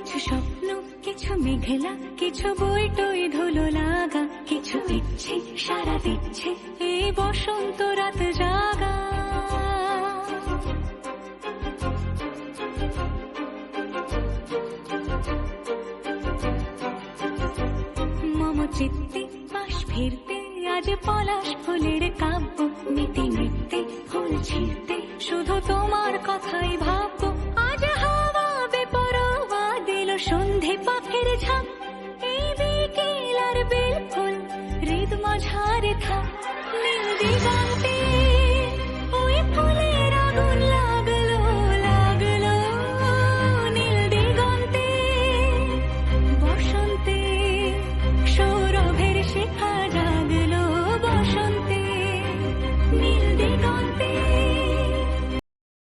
কিছু স্বপ্ন, কিছু মেঘলা, কিছু বই টই ধুলো লাগা, কিছু ইচ্ছে সারা দিচ্ছে এই বসন্ত রাত জাগা। মম চিত্তে বাস ফিরতে আজ পলাশ ফুলের কাব্য, নীতি নৃত্যে ফুল ছিঁড়তে শুধু তোমার কথাই ভাব।